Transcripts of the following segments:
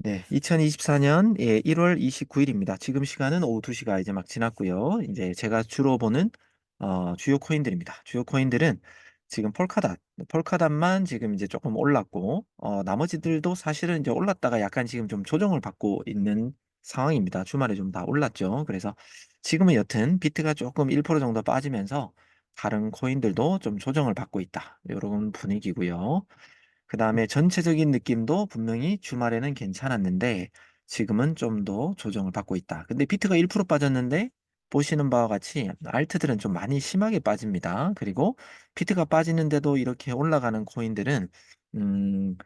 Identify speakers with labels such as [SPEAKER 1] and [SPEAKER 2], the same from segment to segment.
[SPEAKER 1] 네, 2024년 1월 29일입니다. 지금 시간은 오후 2시가 이제 막 지났고요. 이제 제가 주로 보는 주요 코인들입니다. 주요 코인들은 지금 폴카닷만 지금 이제 조금 올랐고 나머지들도 사실은 이제 올랐다가 약간 지금 좀 조정을 받고 있는 상황입니다. 주말에 좀 다 올랐죠. 그래서 지금은 여튼 비트가 조금 1% 정도 빠지면서 다른 코인들도 좀 조정을 받고 있다. 이런 분위기고요. 그 다음에 전체적인 느낌도 분명히 주말에는 괜찮았는데 지금은 좀 더 조정을 받고 있다. 근데 비트가 1% 빠졌는데 보시는 바와 같이 알트들은 좀 많이 심하게 빠집니다. 그리고 비트가 빠지는데도 이렇게 올라가는 코인들은 음,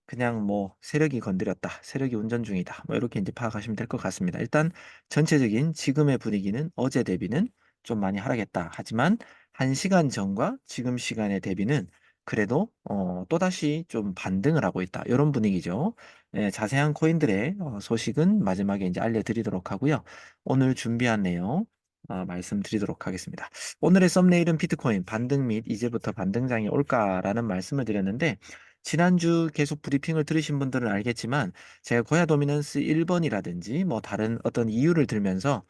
[SPEAKER 1] 그냥 뭐 세력이 건드렸다, 세력이 운전 중이다, 뭐 이렇게 이제 파악하시면 될 것 같습니다. 일단 전체적인 지금의 분위기는 어제 대비는 좀 많이 하락했다. 하지만 1시간 전과 지금 시간의 대비는 그래도 또다시 좀 반등을 하고 있다. 이런 분위기죠. 예, 자세한 코인들의 소식은 마지막에 이제 알려드리도록 하고요. 오늘 준비한 내용 말씀드리도록 하겠습니다. 오늘의 썸네일은 비트코인 반등 및 이제부터 반등장이 올까라는 말씀을 드렸는데 지난주 계속 브리핑을 들으신 분들은 알겠지만 제가 거야 도미넌스 1번이라든지 뭐 다른 어떤 이유를 들면서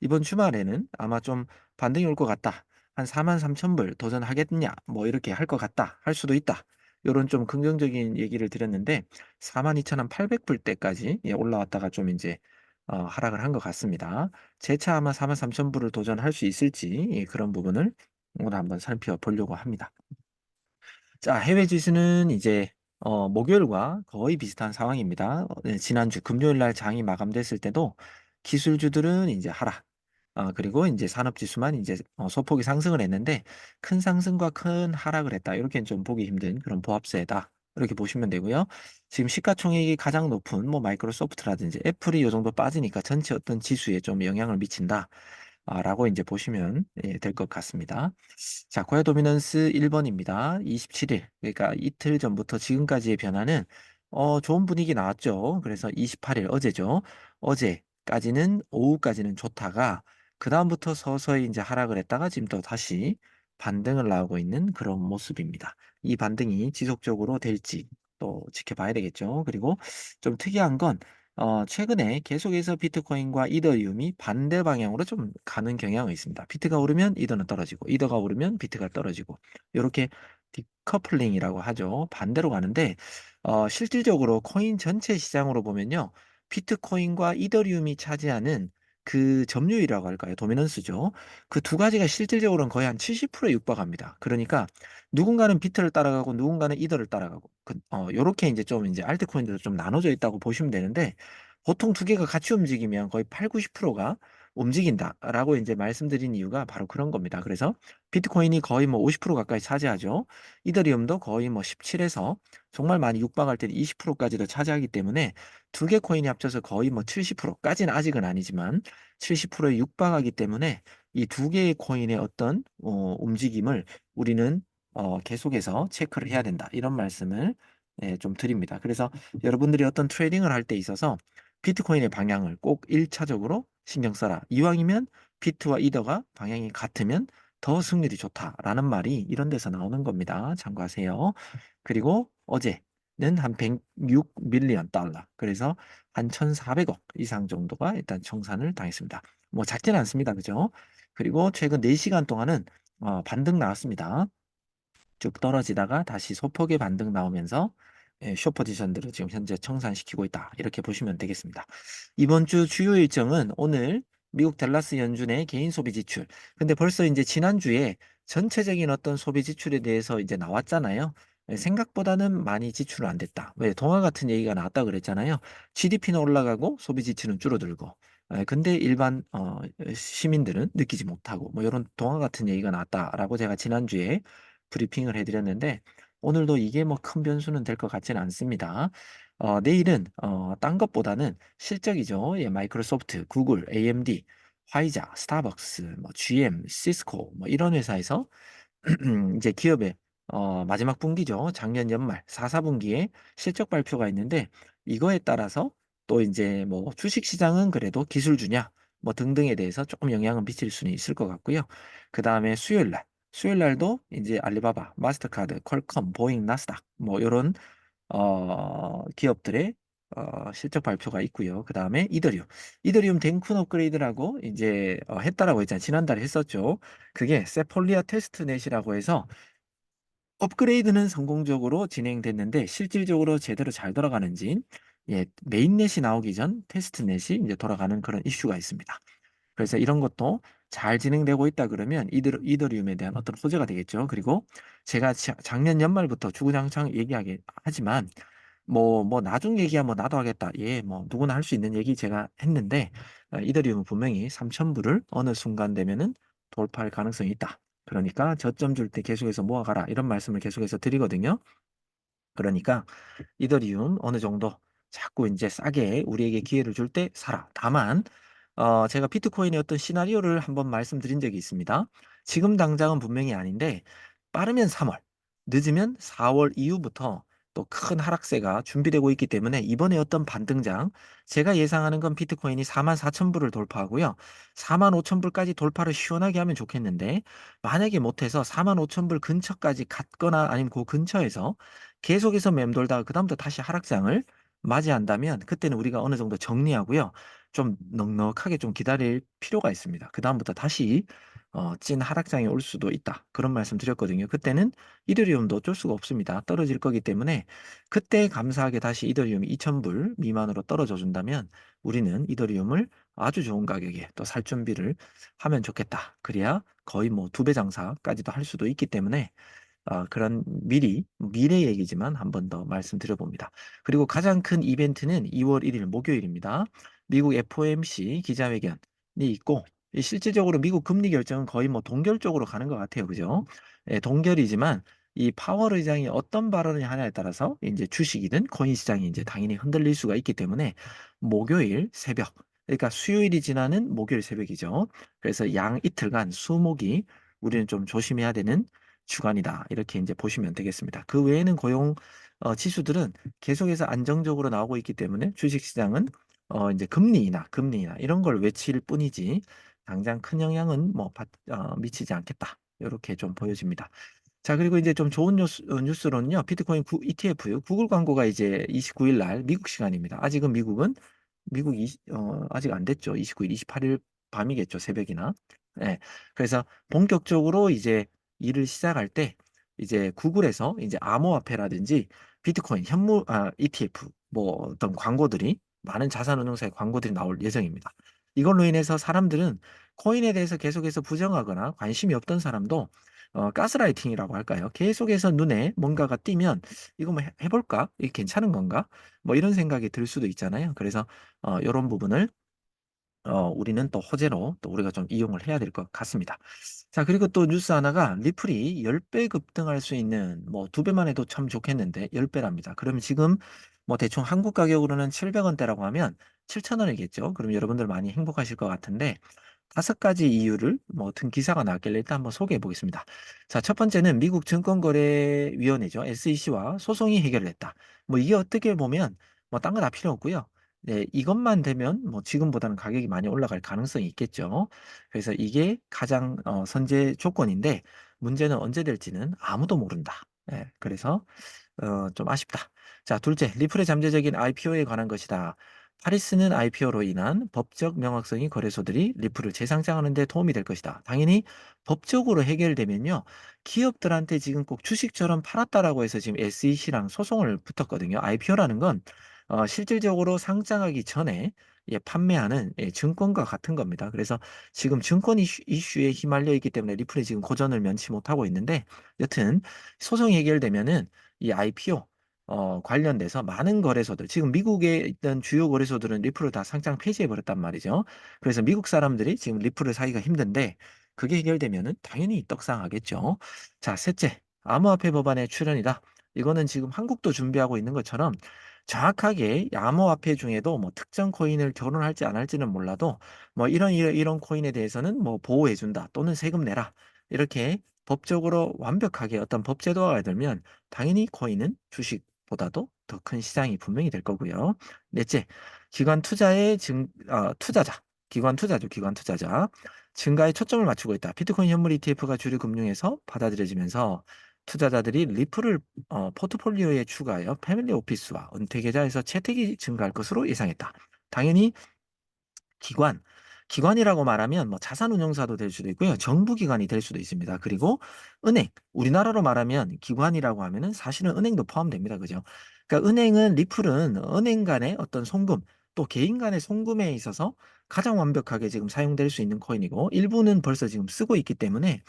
[SPEAKER 1] 이번 주말에는 아마 좀 반등이 올 것 같다. 한 4만 3천 불 도전하겠냐? 뭐 이렇게 할 것 같다. 할 수도 있다. 이런 좀 긍정적인 얘기를 드렸는데 4만 2,800불 때까지 올라왔다가 좀 이제 하락을 한 것 같습니다. 재차 아마 4만 3천 불을 도전할 수 있을지 그런 부분을 오늘 한번 살펴보려고 합니다. 자, 해외 지수는 이제 목요일과 거의 비슷한 상황입니다. 네, 지난주 금요일 날 장이 마감됐을 때도 기술주들은 이제 하락. 그리고 이제 산업지수만 이제 소폭이 상승을 했는데 큰 상승과 큰 하락을 했다. 이렇게 좀 보기 힘든 그런 보합세다. 이렇게 보시면 되고요. 지금 시가총액이 가장 높은 뭐 마이크로소프트라든지 애플이 이 정도 빠지니까 전체 어떤 지수에 좀 영향을 미친다. 라고 이제 보시면 될 것 같습니다. 자, 고야 도미넌스 1번입니다. 27일. 그러니까 이틀 전부터 지금까지의 변화는 좋은 분위기 나왔죠. 그래서 28일 어제죠. 어제까지는 오후까지는 좋다가 그다음부터 서서히 이제 하락을 했다가 지금 또 다시 반등을 나오고 있는 그런 모습입니다. 이 반등이 지속적으로 될지 또 지켜봐야 되겠죠. 그리고 좀 특이한 건 최근에 계속해서 비트코인과 이더리움이 반대 방향으로 좀 가는 경향이 있습니다. 비트가 오르면 이더는 떨어지고, 이더가 오르면 비트가 떨어지고, 이렇게 디커플링이라고 하죠. 반대로 가는데, 실질적으로 코인 전체 시장으로 보면요. 비트코인과 이더리움이 차지하는 그 점유율이라고 할까요? 도미넌스죠. 그 두 가지가 실질적으로는 거의 한 70%에 육박합니다. 그러니까 누군가는 비트를 따라가고 누군가는 이더를 따라가고 요렇게 이제 좀 이제 알트코인들도 좀 나눠져 있다고 보시면 되는데 보통 두 개가 같이 움직이면 거의 8, 90%가 움직인다라고 이제 말씀드린 이유가 바로 그런 겁니다. 그래서 비트코인이 거의 뭐 50% 가까이 차지하죠. 이더리움도 거의 뭐 17에서 정말 많이 육박할 때는 20%까지도 차지하기 때문에 두 개 코인이 합쳐서 거의 뭐 70%까지는 아직은 아니지만 70%에 육박하기 때문에 이 두 개의 코인의 어떤 움직임을 우리는 계속해서 체크를 해야 된다. 이런 말씀을 좀 드립니다. 그래서 여러분들이 어떤 트레이딩을 할 때 있어서 비트코인의 방향을 꼭 1차적으로 신경 써라. 이왕이면 비트와 이더가 방향이 같으면 더 승률이 좋다라는 말이 이런 데서 나오는 겁니다. 참고하세요. 그리고 어제는 한 106 밀리언 달러. 그래서 한 1,400억 이상 정도가 일단 청산을 당했습니다. 뭐 작지는 않습니다. 그죠? 그리고 최근 4시간 동안은 반등 나왔습니다. 쭉 떨어지다가 다시 소폭의 반등 나오면서 숏 포지션들을 지금 현재 청산시키고 있다. 이렇게 보시면 되겠습니다. 이번 주 주요 일정은 오늘 미국 댈러스 연준의 개인 소비 지출. 근데 벌써 이제 지난주에 전체적인 어떤 소비 지출에 대해서 이제 나왔잖아요. 생각보다는 많이 지출은 안 됐다. 왜? 동화 같은 얘기가 나왔다 그랬잖아요. GDP는 올라가고 소비 지출은 줄어들고. 근데 일반 시민들은 느끼지 못하고 뭐 이런 동화 같은 얘기가 나왔다라고 제가 지난주에 브리핑을 해드렸는데 오늘도 이게 뭐 큰 변수는 될 것 같지는 않습니다. 내일은 딴 것보다는 실적이죠. 예, 마이크로소프트, 구글, AMD, 화이자, 스타벅스, 뭐 GM, 시스코 뭐 이런 회사에서 이제 기업의 마지막 분기죠. 작년 연말 4, 4분기에 실적 발표가 있는데 이거에 따라서 또 이제 뭐 주식 시장은 그래도 기술주냐 뭐 등등에 대해서 조금 영향을 미칠 수는 있을 것 같고요. 그 다음에 수요일 날도 이제 알리바바, 마스터카드, 퀄컴, 보잉, 나스닥 뭐 이런 기업들의 실적 발표가 있고요. 그 다음에 이더리움 댕쿤 업그레이드라고 이제 했다라고 했잖아요. 지난달에 했었죠. 그게 세폴리아 테스트넷이라고 해서 업그레이드는 성공적으로 진행됐는데 실질적으로 제대로 잘 돌아가는지 메인넷이 나오기 전 테스트넷이 이제 돌아가는 그런 이슈가 있습니다. 그래서 이런 것도 잘 진행되고 있다 그러면 이더리움에 대한 어떤 호재가 되겠죠. 그리고 제가 작년 연말부터 주구장창 얘기하게 하지만 나중 얘기야 뭐 나도 하겠다. 예, 뭐 누구나 할 수 있는 얘기 제가 했는데 이더리움은 분명히 3,000불을 어느 순간 되면은 돌파할 가능성이 있다. 그러니까 저점 줄 때 계속해서 모아가라. 이런 말씀을 계속해서 드리거든요. 그러니까 이더리움 어느 정도 자꾸 이제 싸게 우리에게 기회를 줄 때 사라. 다만 제가 비트코인의 어떤 시나리오를 한번 말씀드린 적이 있습니다. 지금 당장은 분명히 아닌데 빠르면 3월, 늦으면 4월 이후부터 또 큰 하락세가 준비되고 있기 때문에 이번에 어떤 반등장, 제가 예상하는 건 비트코인이 44,000불을 돌파하고요. 45,000불까지 돌파를 시원하게 하면 좋겠는데 만약에 못해서 45,000불 근처까지 갔거나 아니면 그 근처에서 계속해서 맴돌다가 그다음부터 다시 하락장을 맞이한다면 그때는 우리가 어느 정도 정리하고요. 좀 넉넉하게 좀 기다릴 필요가 있습니다. 그다음부터 다시 찐 하락장이 올 수도 있다. 그런 말씀 드렸거든요. 그때는 이더리움도 어쩔 수가 없습니다. 떨어질 거기 때문에 그때 감사하게 다시 이더리움이 2,000불 미만으로 떨어져 준다면 우리는 이더리움을 아주 좋은 가격에 또 살 준비를 하면 좋겠다. 그래야 거의 뭐 2배 장사까지도 할 수도 있기 때문에 그런 미래 얘기지만 한 번 더 말씀드려 봅니다. 그리고 가장 큰 이벤트는 2월 1일 목요일입니다. 미국 FOMC 기자회견이 있고, 실질적으로 미국 금리 결정은 거의 뭐 동결적으로 가는 것 같아요. 그죠? 예, 동결이지만 이 파월 의장이 어떤 발언을 하냐에 따라서 이제 주식이든 코인 시장이 이제 당연히 흔들릴 수가 있기 때문에 목요일 새벽, 그러니까 수요일이 지나는 목요일 새벽이죠. 그래서 양 이틀간 수목이 우리는 좀 조심해야 되는 주간이다. 이렇게 이제 보시면 되겠습니다. 그 외에는 고용 지수들은 계속해서 안정적으로 나오고 있기 때문에 주식시장은 이제 금리나 이런 걸 외칠 뿐이지 당장 큰 영향은 미치지 않겠다. 이렇게 좀 보여집니다. 자, 그리고 이제 좀 좋은 뉴스로는요. 비트코인 ETF 구글 광고가 이제 29일 날 미국 시간입니다. 아직은 미국 아직 안 됐죠. 29일, 28일 밤이겠죠. 새벽이나. 예. 그래서 본격적으로 이제 일을 시작할 때 이제 구글에서 이제 암호화폐라든지 비트코인 ETF 뭐 어떤 광고들이 많은 자산운용사의 광고들이 나올 예정입니다. 이걸로 인해서 사람들은 코인에 대해서 계속해서 부정하거나 관심이 없던 사람도 가스라이팅이라고 할까요? 계속해서 눈에 뭔가가 띄면 이거 뭐 해볼까? 이게 괜찮은 건가? 뭐 이런 생각이 들 수도 있잖아요. 그래서 이런 부분을 우리는 또 호재로 또 우리가 좀 이용을 해야 될 것 같습니다. 자, 그리고 또 뉴스 하나가 리플이 10배 급등할 수 있는 뭐 2배만 해도 참 좋겠는데 10배랍니다. 그러면 지금 뭐 대충 한국 가격으로는 700원대라고 하면 7,000원이겠죠. 그럼 여러분들 많이 행복하실 것 같은데 5가지 이유를 뭐 든 기사가 나왔길래 일단 한번 소개해 보겠습니다. 자, 첫 번째는 미국 증권거래위원회죠. SEC와 소송이 해결됐다. 뭐 이게 어떻게 보면 뭐 딴 거 다 필요 없고요. 네, 이것만 되면 뭐 지금보다는 가격이 많이 올라갈 가능성이 있겠죠. 그래서 이게 가장 선제 조건인데 문제는 언제 될지는 아무도 모른다. 예, 그래서 좀 아쉽다. 자, 둘째, 리플의 잠재적인 IPO에 관한 것이다. 파리스는 IPO로 인한 법적 명확성이 거래소들이 리플을 재상장하는 데 도움이 될 것이다. 당연히 법적으로 해결되면요. 기업들한테 지금 꼭 주식처럼 팔았다라고 해서 지금 SEC랑 소송을 붙었거든요. IPO라는 건 실질적으로 상장하기 전에 판매하는 증권과 같은 겁니다. 그래서 지금 증권 이슈에 휘말려 있기 때문에 리플이 지금 고전을 면치 못하고 있는데 여튼 소송이 해결되면은 이 IPO 관련돼서 많은 거래소들, 지금 미국에 있던 주요 거래소들은 리플을 다 상장 폐지해 버렸단 말이죠. 그래서 미국 사람들이 지금 리플을 사기가 힘든데 그게 해결되면은 당연히 떡상하겠죠. 자, 셋째, 암호화폐 법안의 출연이다. 이거는 지금 한국도 준비하고 있는 것처럼 정확하게 암호화폐 중에도 뭐 특정 코인을 결혼할지 안 할지는 몰라도 뭐 이런 코인에 대해서는 뭐 보호해준다 또는 세금 내라 이렇게 법적으로 완벽하게 어떤 법 제도화가 되면 당연히 코인은 주식보다도 더 큰 시장이 분명히 될 거고요. 넷째, 투자자, 기관 투자자 증가에 초점을 맞추고 있다. 비트코인 현물 ETF가 주류 금융에서 받아들여지면서 투자자들이 리플을 포트폴리오에 추가하여 패밀리 오피스와 은퇴 계좌에서 채택이 증가할 것으로 예상했다. 당연히 기관, 기관이라고 말하면 뭐 자산운용사도 될 수도 있고요. 정부기관이 될 수도 있습니다. 그리고 은행, 우리나라로 말하면 기관이라고 하면은 사실은 은행도 포함됩니다. 그죠? 그러니까 은행은 리플은 은행 간의 어떤 송금, 또 개인 간의 송금에 있어서 가장 완벽하게 지금 사용될 수 있는 코인이고, 일부는 벌써 지금 쓰고 있기 때문에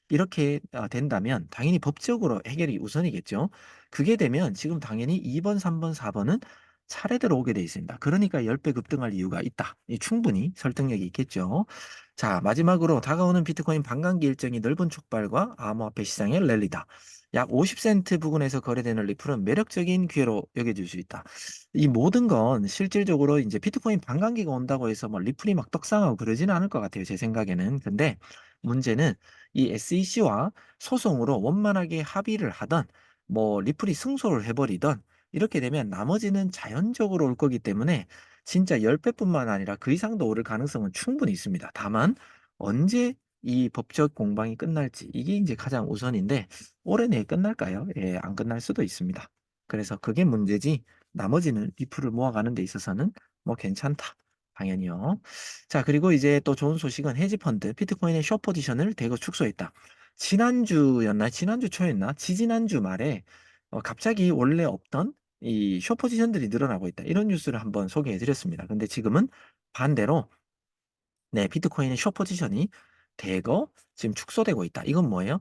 [SPEAKER 1] 이렇게 된다면 당연히 법적으로 해결이 우선이겠죠. 그게 되면 지금 당연히 2번, 3번, 4번은 차례대로 오게 돼 있습니다. 그러니까 10배 급등할 이유가 있다. 충분히 설득력이 있겠죠. 자, 마지막으로 다가오는 비트코인 반감기 일정이 넓은 촉발과 암호화폐 시장의 랠리다. 약 50센트 부근에서 거래되는 리플은 매력적인 기회로 여겨질 수 있다. 이 모든 건 실질적으로 이제 비트코인 반감기가 온다고 해서 뭐 리플이 막 떡상하고 그러지는 않을 것 같아요. 제 생각에는. 근데 문제는 이 SEC와 소송으로 원만하게 합의를 하던 뭐 리플이 승소를 해버리던 이렇게 되면 나머지는 자연적으로 올 거기 때문에 진짜 10배뿐만 아니라 그 이상도 오를 가능성은 충분히 있습니다. 다만 언제 이 법적 공방이 끝날지 이게 이제 가장 우선인데 올해 내에 끝날까요? 예, 안 끝날 수도 있습니다. 그래서 그게 문제지 나머지는 리플을 모아가는 데 있어서는 뭐 괜찮다. 당연히요. 자, 그리고 이제 또 좋은 소식은 헤지펀드 비트코인의 숏 포지션을 대거 축소했다. 지난주였나? 지난주 초였나? 지지난주 말에 갑자기 원래 없던 이 숏 포지션들이 늘어나고 있다. 이런 뉴스를 한번 소개해 드렸습니다. 근데 지금은 반대로 네, 비트코인의 숏 포지션이 대거 지금 축소되고 있다. 이건 뭐예요?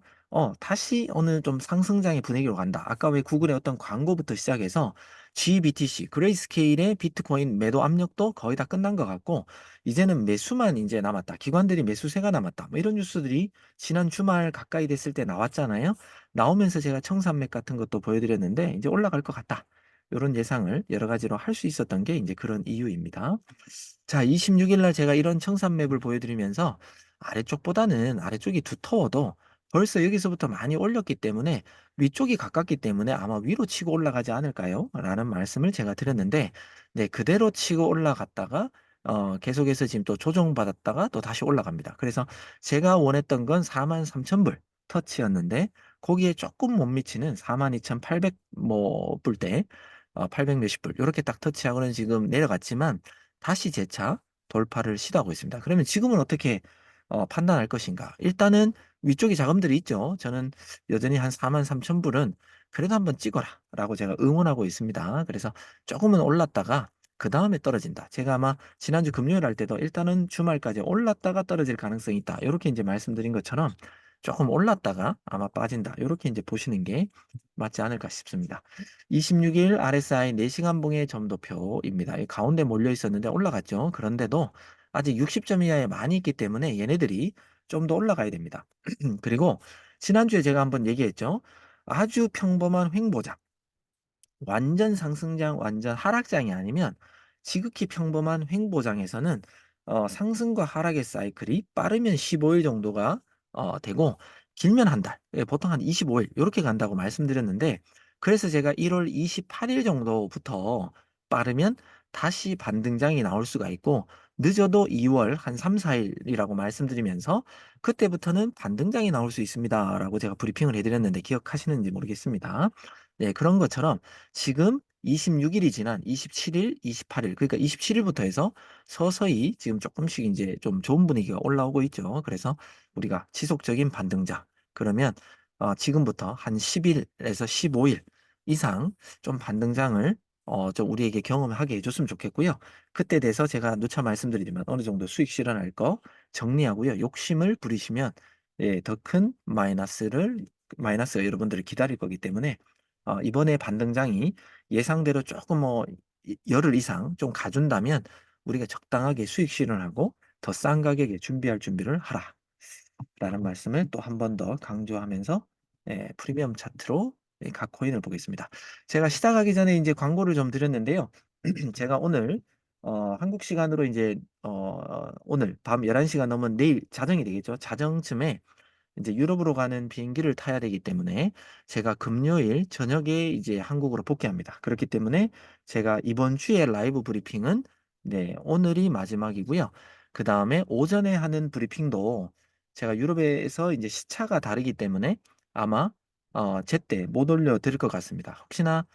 [SPEAKER 1] 다시 어느 좀 상승장의 분위기로 간다. 아까 왜 구글의 어떤 광고부터 시작해서 GBTC, 그레이스케일의 비트코인 매도 압력도 거의 다 끝난 것 같고, 이제는 매수만 이제 남았다. 기관들이 매수세가 남았다. 뭐 이런 뉴스들이 지난 주말 가까이 됐을 때 나왔잖아요. 나오면서 제가 청산맥 같은 것도 보여드렸는데, 이제 올라갈 것 같다. 이런 예상을 여러 가지로 할 수 있었던 게 이제 그런 이유입니다. 자, 26일 날 제가 이런 청산맵을 보여드리면서 아래쪽보다는 아래쪽이 두터워도 벌써 여기서부터 많이 올렸기 때문에 위쪽이 가깝기 때문에 아마 위로 치고 올라가지 않을까요? 라는 말씀을 제가 드렸는데, 네, 그대로 치고 올라갔다가 계속해서 지금 또 조정받았다가 또 다시 올라갑니다. 그래서 제가 원했던 건 43,000불 터치였는데 거기에 조금 못 미치는 42,800 뭐 불대 800 몇십 불 이렇게 딱 터치하고는 지금 내려갔지만 다시 재차 돌파를 시도하고 있습니다. 그러면 지금은 어떻게 판단할 것인가? 일단은 위쪽에 자금들이 있죠. 저는 여전히 한 43,000불은 그래도 한번 찍어라 라고 제가 응원하고 있습니다. 그래서 조금은 올랐다가 그 다음에 떨어진다. 제가 아마 지난주 금요일 할 때도 일단은 주말까지 올랐다가 떨어질 가능성이 있다. 이렇게 이제 말씀드린 것처럼 조금 올랐다가 아마 빠진다. 이렇게 이제 보시는 게 맞지 않을까 싶습니다. 26일 RSI 4시간 봉의 점도표입니다. 이 가운데 몰려 있었는데 올라갔죠. 그런데도 아직 60점 이하에 많이 있기 때문에 얘네들이 좀 더 올라가야 됩니다. 그리고 지난주에 제가 한번 얘기했죠. 아주 평범한 횡보장. 완전 상승장, 완전 하락장이 아니면 지극히 평범한 횡보장에서는 상승과 하락의 사이클이 빠르면 15일 정도가 되고 길면 한 달, 예, 보통 한 25일 이렇게 간다고 말씀드렸는데 그래서 제가 1월 28일 정도부터 빠르면 다시 반등장이 나올 수가 있고 늦어도 2월 한 3, 4일이라고 말씀드리면서 그때부터는 반등장이 나올 수 있습니다라고 제가 브리핑을 해드렸는데 기억하시는지 모르겠습니다. 네, 그런 것처럼 지금 26일이 지난 27일, 28일, 그러니까 27일부터 해서 서서히 지금 조금씩 이제 좀 좋은 분위기가 올라오고 있죠. 그래서 우리가 지속적인 반등자, 그러면 지금부터 한 10일에서 15일 이상 좀 반등장을 좀 우리에게 경험하게 해줬으면 좋겠고요. 그때 돼서 제가 누차 말씀드리지만 어느 정도 수익 실현할 거 정리하고요. 욕심을 부리시면 예, 더 큰 마이너스가 여러분들을 기다릴 거기 때문에 이번에 반등장이 예상대로 조금 뭐 열흘 이상 좀 가준다면 우리가 적당하게 수익 실현하고 더 싼 가격에 준비할 준비를 하라. 라는 말씀을 또 한 번 더 강조하면서 프리미엄 차트로 각 코인을 보겠습니다. 제가 시작하기 전에 이제 광고를 좀 드렸는데요. 제가 오늘 한국 시간으로 이제 오늘 밤 11시가 넘은 내일 자정이 되겠죠. 자정쯤에 이제 유럽으로 가는 비행기를 타야 되기 때문에 제가 금요일 저녁에 이제 한국으로 복귀합니다. 그렇기 때문에 제가 이번 주에 라이브 브리핑은 네, 오늘이 마지막이고요. 그 다음에 오전에 하는 브리핑도 제가 유럽에서 이제 시차가 다르기 때문에 아마 제때 못 올려드릴 것 같습니다. 혹시나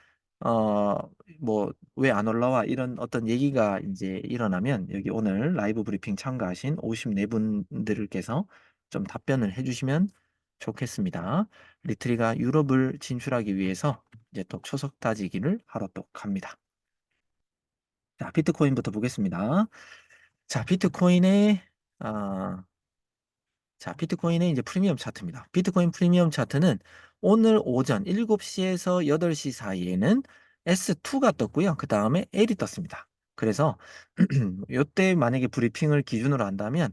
[SPEAKER 1] 어, 뭐 왜 안 올라와 이런 어떤 얘기가 이제 일어나면 여기 오늘 라이브 브리핑 참가하신 54분들께서 좀 답변을 해주시면 좋겠습니다. 리트리가 유럽을 진출하기 위해서 이제 또 초석 다지기를 하러 또 갑니다. 자, 비트코인부터 보겠습니다. 자, 아, 비트코인의 이제 프리미엄 차트입니다. 비트코인 프리미엄 차트는 오늘 오전 7시에서 8시 사이에는 S2가 떴고요. 그 다음에 L이 떴습니다. 그래서 이때 만약에 브리핑을 기준으로 한다면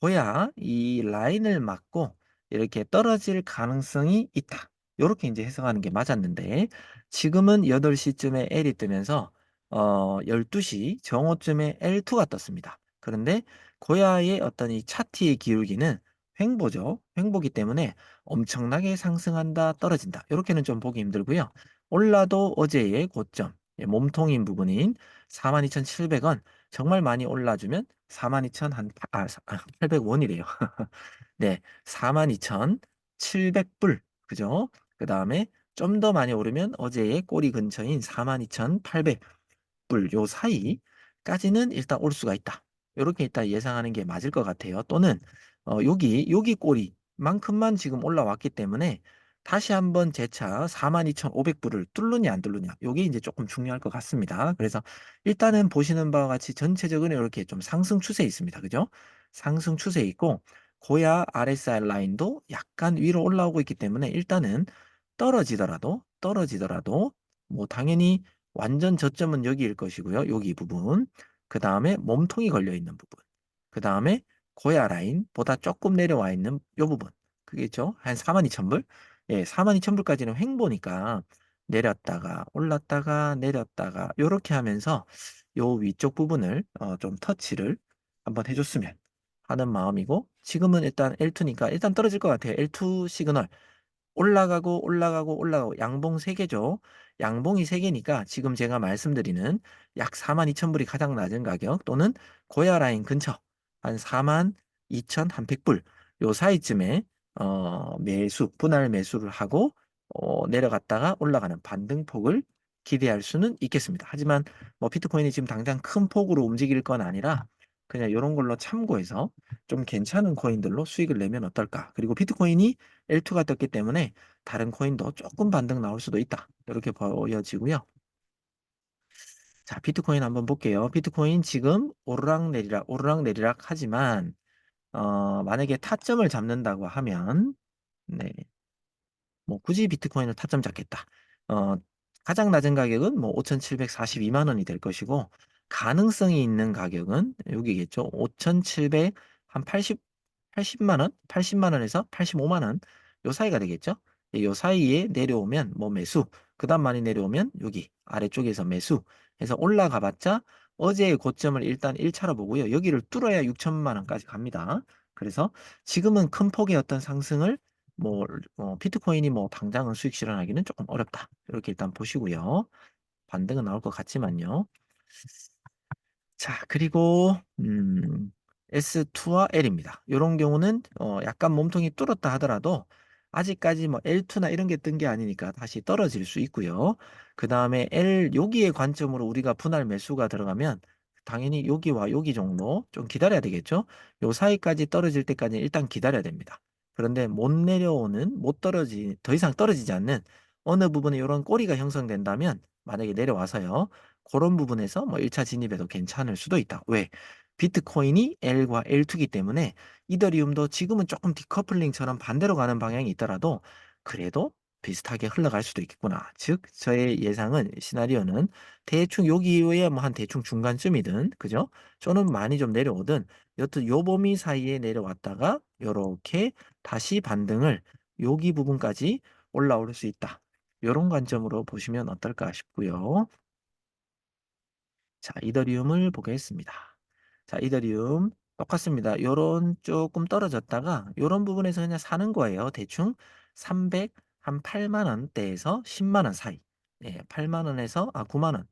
[SPEAKER 1] 거야 이 라인을 맞고 이렇게 떨어질 가능성이 있다. 이렇게 이제 해석하는 게 맞았는데 지금은 8시쯤에 L이 뜨면서 12시 정오쯤에 L2가 떴습니다. 그런데 고야의 어떤 이 차트의 기울기는 횡보죠. 횡보기 때문에 엄청나게 상승한다, 떨어진다. 이렇게는 좀 보기 힘들고요. 올라도 어제의 고점, 몸통인 부분인 42,700원 정말 많이 올라주면 42,800원이래요. 네, 42,700불. 그죠? 그 다음에 좀 더 많이 오르면 어제의 꼬리 근처인 42,800불 요 사이까지는 일단 올 수가 있다. 이렇게 일단 예상하는 게 맞을 것 같아요. 또는 여기 꼬리만큼만 지금 올라왔기 때문에 다시 한번 재차 42,500불을 뚫느냐 안 뚫느냐 이게 이제 조금 중요할 것 같습니다. 그래서 일단은 보시는 바와 같이 전체적으로 이렇게 좀 상승 추세에 있습니다. 그죠? 상승 추세에 있고 고야 RSI 라인도 약간 위로 올라오고 있기 때문에 일단은 떨어지더라도 뭐 당연히 완전 저점은 여기일 것이고요. 여기 부분. 그 다음에 몸통이 걸려 있는 부분. 그 다음에 고야 라인보다 조금 내려와 있는 요 부분. 그게죠. 한 42,000불? 예, 42,000불까지는 횡보니까 내렸다가 올랐다가 내렸다가 요렇게 하면서 요 위쪽 부분을 좀 터치를 한번 해줬으면 하는 마음이고 지금은 일단 L2니까 일단 떨어질 것 같아요. L2 시그널 올라가고 올라가고 올라가고 양봉 3개죠. 양봉이 3개니까 지금 제가 말씀드리는 약 42,000불이 가장 낮은 가격 또는 고야 라인 근처 한 42,100불 요 사이쯤에 분할 매수를 하고 내려갔다가 올라가는 반등폭을 기대할 수는 있겠습니다. 하지만 뭐 비트코인이 지금 당장 큰 폭으로 움직일 건 아니라 그냥 이런 걸로 참고해서 좀 괜찮은 코인들로 수익을 내면 어떨까? 그리고 비트코인이 L2가 떴기 때문에 다른 코인도 조금 반등 나올 수도 있다. 이렇게 보여지고요. 자, 비트코인 한번 볼게요. 비트코인 지금 오르락내리락 하지만 만약에 타점을 잡는다고 하면 네, 뭐 굳이 비트코인을 타점 잡겠다. 어, 가장 낮은 가격은 뭐 5,742만 원이 될 것이고 가능성이 있는 가격은 여기겠죠. 5,700 한 80만 원, 80만 원에서 85만 원 요 사이가 되겠죠. 예, 요 사이에 내려오면 뭐 매수, 그다음 많이 내려오면 여기 아래쪽에서 매수 해서 올라가 봤자 어제의 고점을 일단 1차로 보고요. 여기를 뚫어야 6천만 원까지 갑니다. 그래서 지금은 큰 폭의 어떤 상승을 뭐 비트코인이 뭐 당장은 수익 실현하기는 조금 어렵다. 이렇게 일단 보시고요. 반등은 나올 것 같지만요. 자, 그리고 S2와 L입니다. 이런 경우는 약간 몸통이 뚫었다 하더라도 아직까지 뭐 L2나 이런 게 뜬 게 아니니까 다시 떨어질 수 있고요. 그 다음에 L 여기의 관점으로 우리가 분할 매수가 들어가면 당연히 여기와 여기 정도 좀 기다려야 되겠죠. 요 사이까지 떨어질 때까지 일단 기다려야 됩니다. 그런데 더 이상 떨어지지 않는 어느 부분에 이런 꼬리가 형성된다면 만약에 내려와서요. 그런 부분에서 뭐 1차 진입해도 괜찮을 수도 있다. 왜? 비트코인이 L과 L2이기 때문에 이더리움도 지금은 조금 디커플링처럼 반대로 가는 방향이 있더라도 그래도 비슷하게 흘러갈 수도 있겠구나. 즉, 저의 예상은, 시나리오는 대충 여기에 뭐 한 대충 중간쯤이든, 그죠? 또는 많이 좀 내려오든, 여튼 요 범위 사이에 내려왔다가 요렇게 다시 반등을 여기 부분까지 올라올 수 있다. 요런 관점으로 보시면 어떨까 싶고요. 자, 이더리움을 보겠습니다. 자, 이더리움 똑같습니다. 요런 조금 떨어졌다가 요런 부분에서 그냥 사는 거예요. 대충 300, 한 8만 원대에서 10만 원 사이. 예, 8만 원에서 9만 원.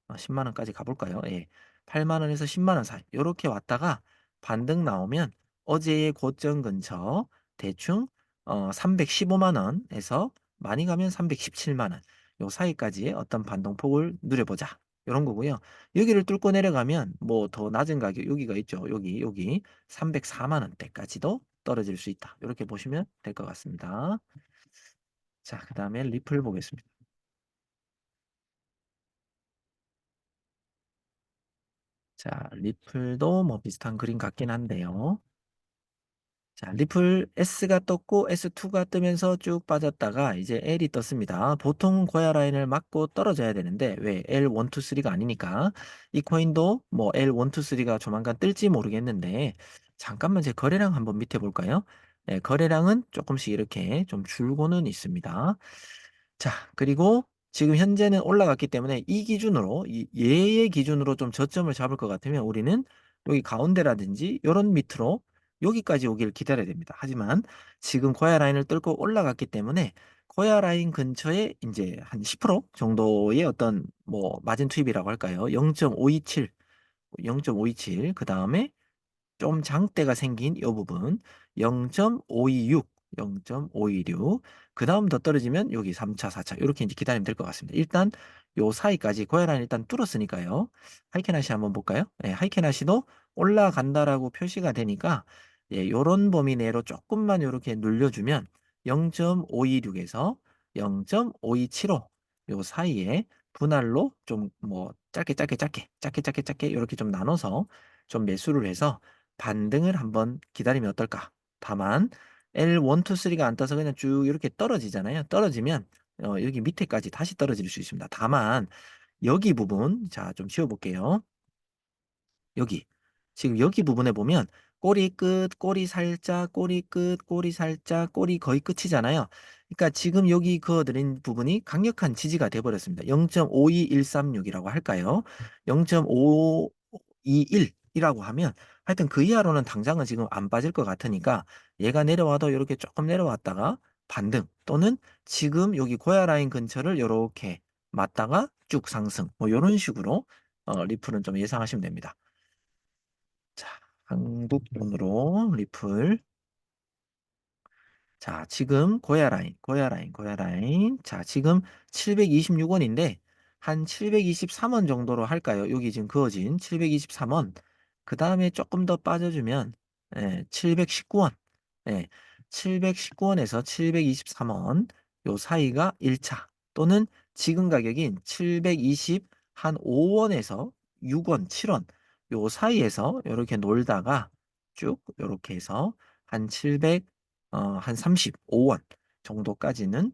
[SPEAKER 1] 10만 원까지 가볼까요? 예. 8만 원에서 10만 원 사이. 요렇게 왔다가 반등 나오면 어제의 고점 근처 대충 315만 원에서 많이 가면 317만 원. 요 사이까지의 어떤 반동폭을 누려보자. 이런 거고요. 여기를 뚫고 내려가면 뭐 더 낮은 가격 여기가 있죠. 여기 304만 원대까지도 떨어질 수 있다. 이렇게 보시면 될 것 같습니다. 자, 그다음에 리플 보겠습니다. 자, 리플도 뭐 비슷한 그림 같긴 한데요. 자, 리플 S가 떴고 S2가 뜨면서 쭉 빠졌다가 이제 L이 떴습니다. 보통 고야 라인을 맞고 떨어져야 되는데 왜 L1, 2, 3가 아니니까 이 코인도 뭐 L1, 2, 3가 조만간 뜰지 모르겠는데 잠깐만 제 거래량 한번 밑에 볼까요? 네, 거래량은 조금씩 이렇게 좀 줄고는 있습니다. 자, 그리고 지금 현재는 올라갔기 때문에 이 기준으로 얘의 기준으로 좀 저점을 잡을 것 같으면 우리는 여기 가운데라든지 이런 밑으로 여기까지 오기를 기다려야 됩니다. 하지만 지금 고야 라인을 뚫고 올라갔기 때문에 고야 라인 근처에 이제 한 10% 정도의 어떤 뭐 마진 투입이라고 할까요? 0.527, 0.527. 그다음에 좀 장대가 생긴 이 부분 0.526, 0.526. 그 다음 더 떨어지면 여기 3차, 4차 이렇게 이제 기다리면 될 것 같습니다. 일단 요 사이까지 고야라인 일단 뚫었으니까요. 하이켄하시 한번 볼까요? 네, 하이켄하시도 올라간다라고 표시가 되니까 예, 요런 범위 내로 조금만 이렇게 눌려주면 0.526에서 0.5275 요 사이에 분할로 좀 뭐 짧게 이렇게 좀 나눠서 좀 매수를 해서 반등을 한번 기다리면 어떨까? 다만 L1, 2, 3가 안 떠서 그냥 쭉 이렇게 떨어지잖아요. 떨어지면 여기 밑에까지 다시 떨어질 수 있습니다. 다만 여기 부분 자 좀 지워볼게요. 여기 지금 여기 부분에 보면 꼬리 끝, 꼬리 살짝, 꼬리 끝, 꼬리 살짝, 꼬리 거의 끝이잖아요. 그러니까 지금 여기 그어드린 부분이 강력한 지지가 돼버렸습니다. 0.52136이라고 할까요? 0.521이라고 하면 하여튼 그 이하로는 당장은 지금 안 빠질 것 같으니까 얘가 내려와도 이렇게 조금 내려왔다가 반등 또는 지금 여기 고야 라인 근처를 이렇게 맞다가 쭉 상승 뭐 이런 식으로 리플은 좀 예상하시면 됩니다. 자, 한국 돈으로 리플. 자, 지금 고야 라인. 자, 지금 726원인데 한 723원 정도로 할까요? 여기 지금 그어진 723원. 그 다음에 조금 더 빠져주면 719원. 예, 719원에서 723원. 요 사이가 1차 또는 지금 가격인 720 한 5원에서 6원, 7원 요 사이에서 이렇게 놀다가 쭉 이렇게 해서 한 700, 한 35원 정도까지는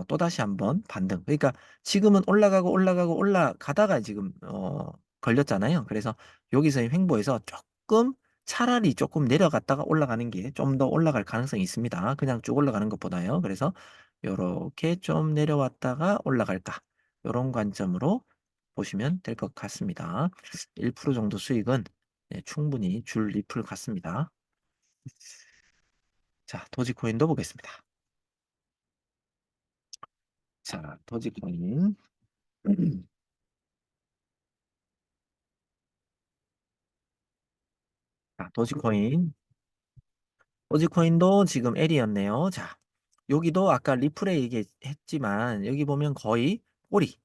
[SPEAKER 1] 또다시 한번 반등. 그러니까 지금은 올라가다가 지금 걸렸잖아요. 그래서 여기서 횡보해서 조금 차라리 조금 내려갔다가 올라가는 게 좀 더 올라갈 가능성이 있습니다. 그냥 쭉 올라가는 것보다요. 그래서 요렇게 좀 내려왔다가 올라갈까? 요런 관점으로 보시면 될 것 같습니다. 1% 정도 수익은 충분히 줄 리플 같습니다. 자, 도지코인도 보겠습니다. 자, 도지코인. 자, 도지코인도 지금 L이었네요. 자, 여기도 아까 리플에 얘기했지만 여기 보면 거의 꼬리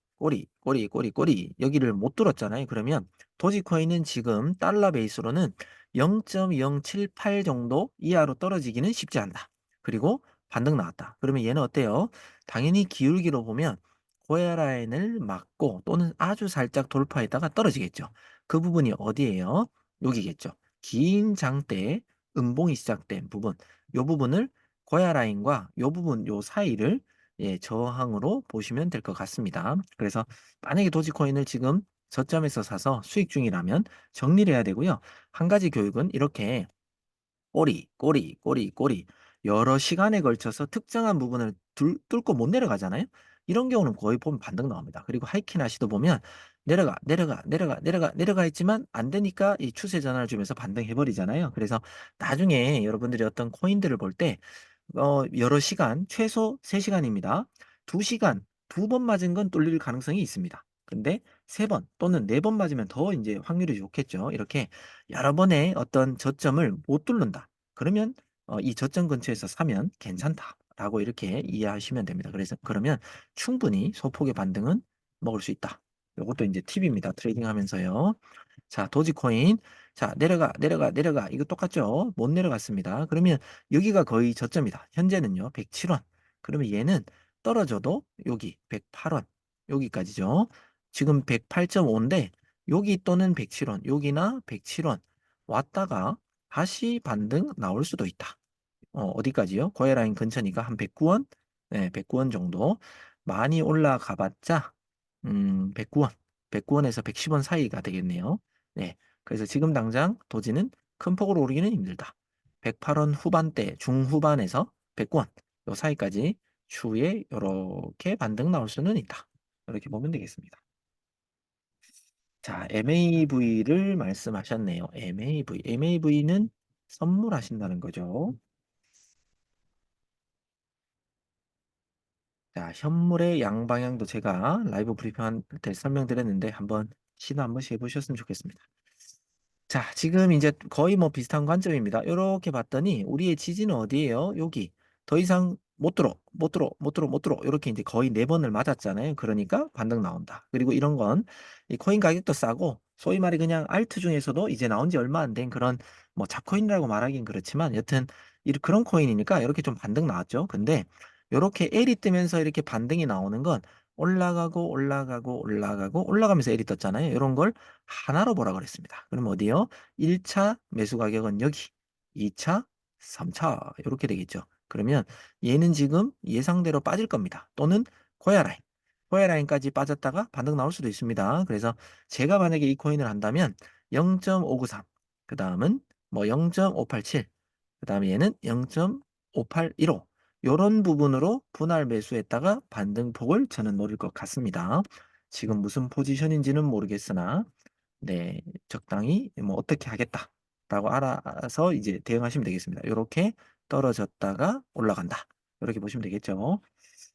[SPEAKER 1] 여기를 못 뚫었잖아요. 그러면 도지코인은 지금 달러 베이스로는 0.078 정도 이하로 떨어지기는 쉽지 않다. 그리고 반등 나왔다. 그러면 얘는 어때요? 당연히 기울기로 보면 고야 라인을 맞고 또는 아주 살짝 돌파했다가 떨어지겠죠. 그 부분이 어디예요? 여기겠죠. 긴 장대 음봉이 시작된 부분, 요 부분을 고야 라인과 요 부분 요 사이를 저항으로 보시면 될 것 같습니다. 그래서 만약에 도지코인을 지금 저점에서 사서 수익 중이라면 정리를 해야 되고요. 한 가지 교육은 이렇게 꼬리 여러 시간에 걸쳐서 특정한 부분을 뚫고 못 내려가잖아요. 이런 경우는 거의 보면 반등 나옵니다. 그리고 하이키나시도 보면 내려가 있지만 안 되니까 이 추세 전환을 주면서 반등해 버리잖아요. 그래서 나중에 여러분들이 어떤 코인들을 볼 때 여러 시간 최소 3시간입니다. 2시간 두 번 맞은 건 뚫릴 가능성이 있습니다. 근데 3번 또는 4번 맞으면 더 이제 확률이 좋겠죠. 이렇게 여러 번의 어떤 저점을 못 뚫는다. 그러면 이 저점 근처에서 사면 괜찮다. 라고 이렇게 이해하시면 됩니다. 그래서 그러면 충분히 소폭의 반등은 먹을 수 있다. 이것도 이제 팁입니다. 트레이딩 하면서요. 자, 도지코인. 자, 내려가, 내려가, 내려가. 이거 똑같죠? 못 내려갔습니다. 그러면 여기가 거의 저점이다. 현재는요, 107원. 그러면 얘는 떨어져도 여기 108원. 여기까지죠. 지금 108.5인데, 여기 또는 107원, 여기나 107원 왔다가 다시 반등 나올 수도 있다. 어디까지요? 거래라인 근처니까 한 109원? 네, 109원 정도. 많이 올라가 봤자, 109원. 109원에서 110원 사이가 되겠네요. 네. 그래서 지금 당장 도지는 큰 폭으로 오르기는 힘들다. 108원 후반대, 중후반에서 109원. 요 사이까지 추후에 이렇게 반등 나올 수는 있다. 이렇게 보면 되겠습니다. 자, MAV를 말씀하셨네요. MAV. MAV는 선물하신다는 거죠. 자, 현물의 양방향도 제가 라이브 브리핑 때 설명드렸는데 한번 시도 한 번씩 해보셨으면 좋겠습니다. 자, 지금 이제 거의 뭐 비슷한 관점입니다. 이렇게 봤더니 우리의 지지는 어디예요? 여기. 더 이상 못 들어, 못 들어, 못 들어, 못 들어. 이렇게 이제 거의 4번을 맞았잖아요. 그러니까 반등 나온다. 그리고 이런 건 이 코인 가격도 싸고 소위 말해 그냥 알트 중에서도 이제 나온 지 얼마 안 된 그런 뭐 잡코인이라고 말하긴 그렇지만 여튼 그런 코인이니까 이렇게 좀 반등 나왔죠. 근데 이렇게 L이 뜨면서 이렇게 반등이 나오는 건 올라가고 올라가고 올라가고 올라가면서 L이 떴잖아요. 이런 걸 하나로 보라 그랬습니다. 그럼 어디요? 1차 매수 가격은 여기, 2차, 3차 이렇게 되겠죠. 그러면 얘는 지금 예상대로 빠질 겁니다. 또는 고야 라인, 고야 라인까지 빠졌다가 반등 나올 수도 있습니다. 그래서 제가 만약에 이 코인을 한다면 0.593, 그 다음은 뭐 0.587, 그 다음에 얘는 0.5815 이런 부분으로 분할 매수했다가 반등폭을 저는 노릴 것 같습니다. 지금 무슨 포지션인지는 모르겠으나 네, 적당히 뭐 어떻게 하겠다라고 알아서 이제 대응하시면 되겠습니다. 이렇게 떨어졌다가 올라간다. 이렇게 보시면 되겠죠.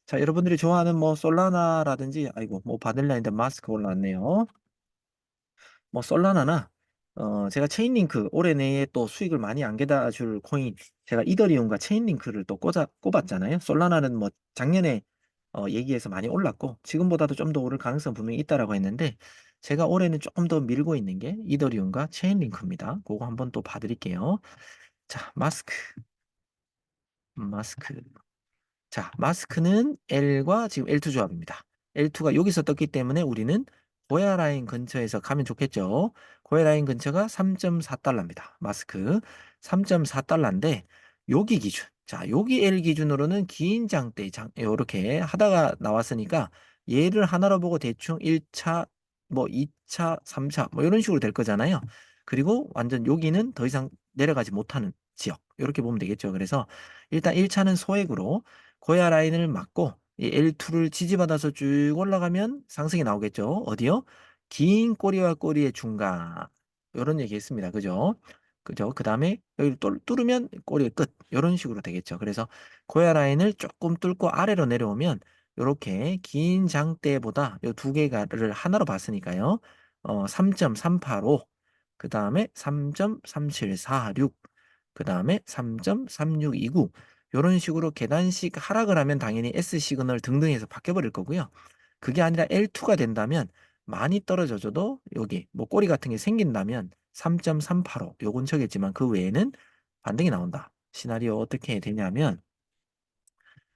[SPEAKER 1] 자, 여러분들이 좋아하는 뭐 솔라나라든지 아이고 뭐 바닐라인데 마스크 올라왔네요. 뭐 솔라나나 제가 체인링크 올해 내에 또 수익을 많이 안겨다 줄 코인 제가 이더리움과 체인링크를 또 꼽았잖아요. 솔라나는 뭐 작년에 얘기해서 많이 올랐고 지금보다도 좀 더 오를 가능성 분명히 있다라고 했는데 제가 올해는 조금 더 밀고 있는 게 이더리움과 체인링크입니다. 그거 한번 또 봐드릴게요. 자, 마스크. 자, 마스크는 L과 지금 L2 조합입니다. L2가 여기서 떴기 때문에 우리는 고야 라인 근처에서 가면 좋겠죠. 고야 라인 근처가 3.4달러입니다. 마스크 3.4달러인데 여기 기준. 자, 여기 L 기준으로는 긴 장대 이렇게 하다가 나왔으니까 얘를 하나로 보고 대충 1차, 뭐 2차, 3차 뭐 이런 식으로 될 거잖아요. 그리고 완전 여기는 더 이상 내려가지 못하는 지역. 이렇게 보면 되겠죠. 그래서 일단 1차는 소액으로 고야 라인을 맞고 이 L2를 지지받아서 쭉 올라가면 상승이 나오겠죠. 어디요? 긴 꼬리와 꼬리의 중간. 이런 얘기 했습니다. 그죠? 그죠? 그 다음에 여기를 뚫으면 꼬리의 끝. 이런 식으로 되겠죠. 그래서 고야 라인을 조금 뚫고 아래로 내려오면 이렇게 긴 장대보다 이 두 개를 하나로 봤으니까요. 3.385, 그 다음에 3.3746, 그 다음에 3.3629 이런 식으로 계단식 하락을 하면 당연히 S 시그널 등등해서 바뀌어버릴 거고요. 그게 아니라 L2가 된다면 많이 떨어져줘도 여기 뭐 꼬리 같은 게 생긴다면 3.385 요건 척겠지만 그 외에는 반등이 나온다. 시나리오 어떻게 되냐면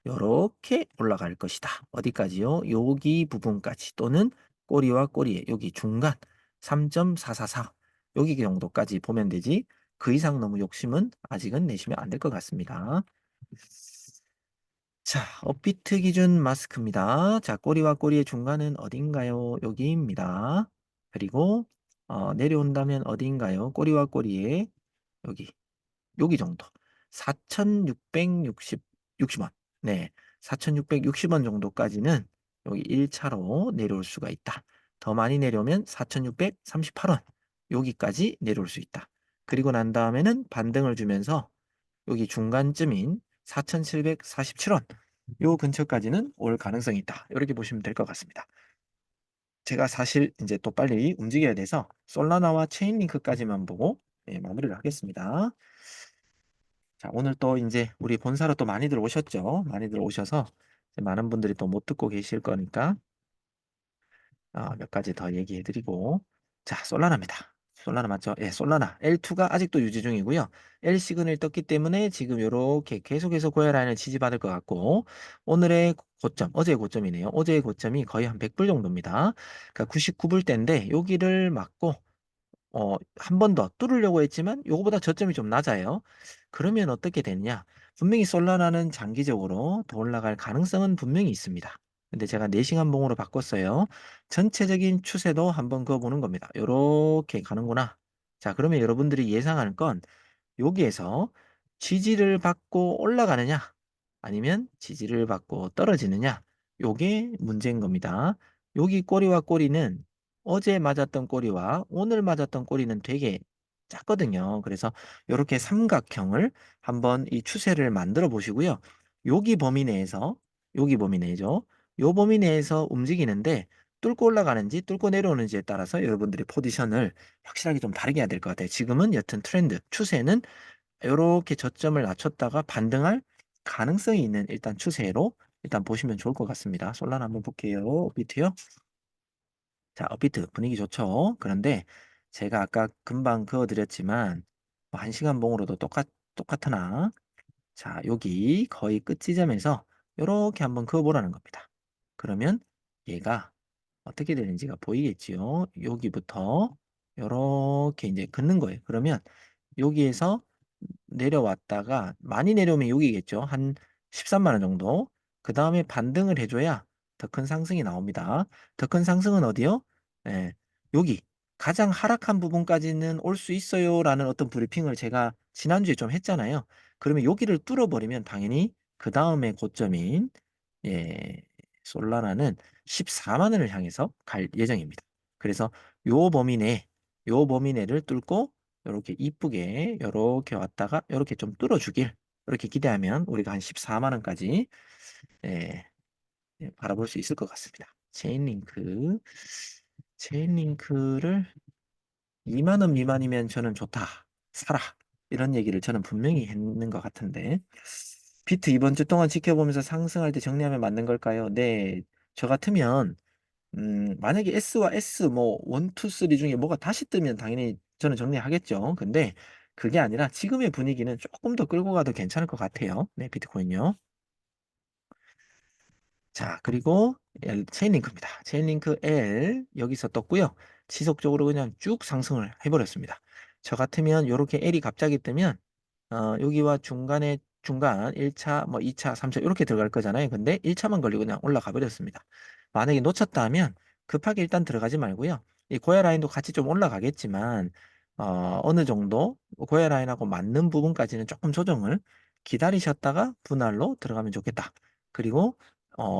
[SPEAKER 1] 요렇게 올라갈 것이다. 어디까지요? 여기 부분까지 또는 꼬리와 꼬리에 여기 중간 3.444 여기 정도까지 보면 되지 그 이상 너무 욕심은 아직은 내시면 안 될 것 같습니다. 자, 업비트 기준 마스크입니다. 자, 꼬리와 꼬리의 중간은 어딘가요? 여기입니다. 그리고 내려온다면 어딘가요? 꼬리와 꼬리의 여기 여기 정도. 4,660원. 네. 4,660원 정도까지는 여기 1차로 내려올 수가 있다. 더 많이 내려오면 4,638원. 여기까지 내려올 수 있다. 그리고 난 다음에는 반등을 주면서 여기 중간쯤인 4,747원. 요 근처까지는 올 가능성이 있다. 이렇게 보시면 될 것 같습니다. 제가 사실 이제 또 빨리 움직여야 돼서 솔라나와 체인링크까지만 보고 마무리를 하겠습니다. 자, 오늘 또 이제 우리 본사로 또 많이들 오셨죠? 많이들 오셔서 이제 많은 분들이 또 못 듣고 계실 거니까 몇 가지 더 얘기해드리고. 자, 솔라나입니다. 솔라나 맞죠? 예, 솔라나. L2가 아직도 유지 중이고요. L 시그널이 떴기 때문에 지금 이렇게 계속해서 고야 라인을 지지받을 것 같고, 오늘의 고점, 어제의 고점이네요. 어제의 고점이 거의 한 100불 정도입니다. 그러니까 99불대인데 여기를 맞고 한 번 더 뚫으려고 했지만 요거보다 저점이 좀 낮아요. 그러면 어떻게 되느냐? 분명히 솔라나는 장기적으로 더 올라갈 가능성은 분명히 있습니다. 근데 제가 4시간 봉으로 바꿨어요. 전체적인 추세도 한번 그어보는 겁니다. 요렇게 가는구나. 자, 그러면 여러분들이 예상하는 건 여기에서 지지를 받고 올라가느냐, 아니면 지지를 받고 떨어지느냐, 요게 문제인 겁니다. 여기 꼬리와 꼬리는 어제 맞았던 꼬리와 오늘 맞았던 꼬리는 되게 작거든요. 그래서 이렇게 삼각형을 한번 이 추세를 만들어 보시고요. 여기 범위 내에서, 여기 범위 내죠. 요 범위 내에서 움직이는데 뚫고 올라가는지 뚫고 내려오는지에 따라서 여러분들의 포지션을 확실하게 좀 다르게 해야 될 것 같아요. 지금은 여튼 트렌드, 추세는 이렇게 저점을 낮췄다가 반등할 가능성이 있는 일단 추세로 일단 보시면 좋을 것 같습니다. 솔라나 한번 볼게요. 업비트요. 자, 업비트 분위기 좋죠. 그런데 제가 아까 금방 그어드렸지만 뭐 1시간 봉으로도 똑같으나, 자, 여기 거의 끝 지점에서 이렇게 한번 그어보라는 겁니다. 그러면 얘가 어떻게 되는지가 보이겠지요. 여기부터 이렇게 이제 긋는 거예요. 그러면 여기에서 내려왔다가 많이 내려오면 여기겠죠. 한 13만 원 정도. 그 다음에 반등을 해줘야 더 큰 상승이 나옵니다. 더 큰 상승은 어디요? 예, 여기 가장 하락한 부분까지는 올 수 있어요라는 어떤 브리핑을 제가 지난주에 좀 했잖아요. 그러면 여기를 뚫어버리면 당연히 그 다음에 고점인 예, 솔라나는 14만 원을 향해서 갈 예정입니다. 그래서 요 범위 내, 요 범위 내를 뚫고 이렇게 이쁘게 이렇게 왔다가 이렇게 좀 뚫어주길 이렇게 기대하면 우리가 한 14만 원까지 예, 바라볼 수 있을 것 같습니다. 체인링크를 2만 원 미만이면 저는 좋다. 사라. 이런 얘기를 저는 분명히 했는 것 같은데. 비트 이번 주 동안 지켜보면서 상승할 때 정리하면 맞는 걸까요? 네. 저 같으면 만약에 S와 S 뭐 1, 2, 3 중에 뭐가 다시 뜨면 당연히 저는 정리하겠죠. 근데 그게 아니라 지금의 분위기는 조금 더 끌고 가도 괜찮을 것 같아요. 네, 비트코인요. 자, 그리고 체인링크입니다. 체인링크 L 여기서 떴고요. 지속적으로 그냥 쭉 상승을 해버렸습니다. 저 같으면 이렇게 L이 갑자기 뜨면 여기와 중간 1차, 뭐 2차, 3차 이렇게 들어갈 거잖아요. 근데 1차만 걸리고 그냥 올라가 버렸습니다. 만약에 놓쳤다 하면 급하게 일단 들어가지 말고요. 이 고야 라인도 같이 좀 올라가겠지만 어느 정도 고야 라인하고 맞는 부분까지는 조금 조정을 기다리셨다가 분할로 들어가면 좋겠다. 그리고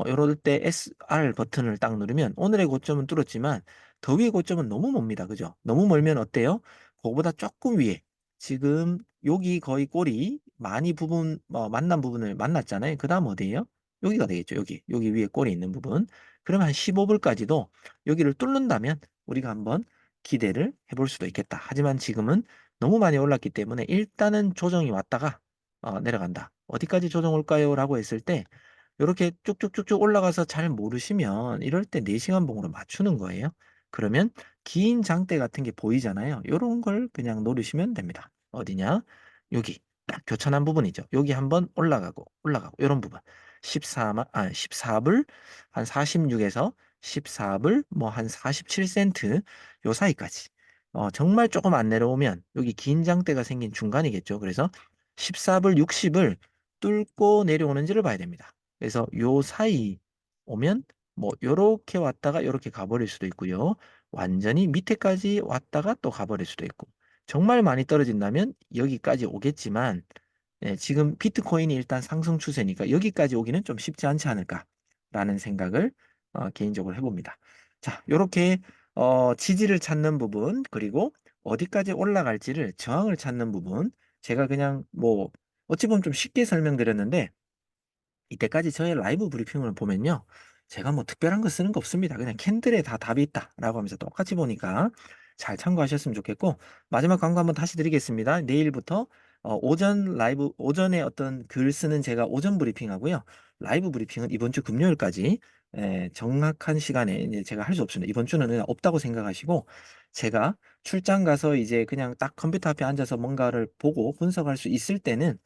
[SPEAKER 1] 이럴 때 SR 버튼을 딱 누르면 오늘의 고점은 뚫었지만 더 위의 고점은 너무 멉니다. 그죠? 너무 멀면 어때요? 그거보다 조금 위에 지금 여기 거의 꼬리 많이 부분 만난 부분을 만났잖아요. 그 다음 어디예요? 여기가 되겠죠. 여기 위에 꼬리 있는 부분. 그러면 한 15불까지도 여기를 뚫는다면 우리가 한번 기대를 해볼 수도 있겠다. 하지만 지금은 너무 많이 올랐기 때문에 일단은 조정이 왔다가 내려간다. 어디까지 조정 올까요? 라고 했을 때 이렇게 쭉쭉쭉쭉 올라가서 잘 모르시면 이럴 때 4시간 봉으로 맞추는 거예요. 그러면 긴 장대 같은 게 보이잖아요. 이런 걸 그냥 노리시면 됩니다. 어디냐? 여기 딱 교차한 부분이죠. 여기 한번 올라가고 올라가고 이런 부분. 14불 한 46에서 14불 뭐 한 47센트 요 사이까지. 정말 조금 안 내려오면 여기 긴 장대가 생긴 중간이겠죠. 그래서 14불 60을 뚫고 내려오는지를 봐야 됩니다. 그래서 요 사이 오면 뭐 요렇게 왔다가 요렇게 가버릴 수도 있고요. 완전히 밑에까지 왔다가 또 가버릴 수도 있고. 정말 많이 떨어진다면 여기까지 오겠지만 지금 비트코인이 일단 상승 추세니까 여기까지 오기는 좀 쉽지 않지 않을까라는 생각을 개인적으로 해봅니다. 자, 요렇게 지지를 찾는 부분 그리고 어디까지 올라갈지를 저항을 찾는 부분 제가 그냥 뭐 어찌 보면 좀 쉽게 설명드렸는데 이때까지 저의 라이브 브리핑을 보면요. 제가 뭐 특별한 거 쓰는 거 없습니다. 그냥 캔들에 다 답이 있다라고 하면서 똑같이 보니까 잘 참고하셨으면 좋겠고 마지막 광고 한번 다시 드리겠습니다. 내일부터 오전 라이브, 오전에 어떤 글 쓰는 제가 오전 브리핑 하고요. 라이브 브리핑은 이번 주 금요일까지 정확한 시간에 이제 제가 할 수 없습니다. 이번 주는 그냥 없다고 생각하시고 제가 출장 가서 이제 그냥 딱 컴퓨터 앞에 앉아서 뭔가를 보고 분석할 수 있을 때는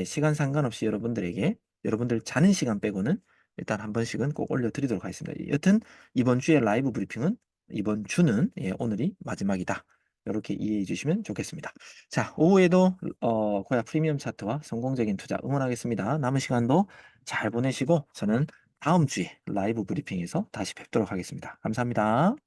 [SPEAKER 1] 시간 상관없이 여러분들 자는 시간 빼고는 일단 한 번씩은 꼭 올려드리도록 하겠습니다. 여튼 이번 주에 라이브 브리핑은 이번 주는 오늘이 마지막이다. 이렇게 이해해 주시면 좋겠습니다. 자, 오후에도 코야 프리미엄 차트와 성공적인 투자 응원하겠습니다. 남은 시간도 잘 보내시고 저는 다음 주에 라이브 브리핑에서 다시 뵙도록 하겠습니다. 감사합니다.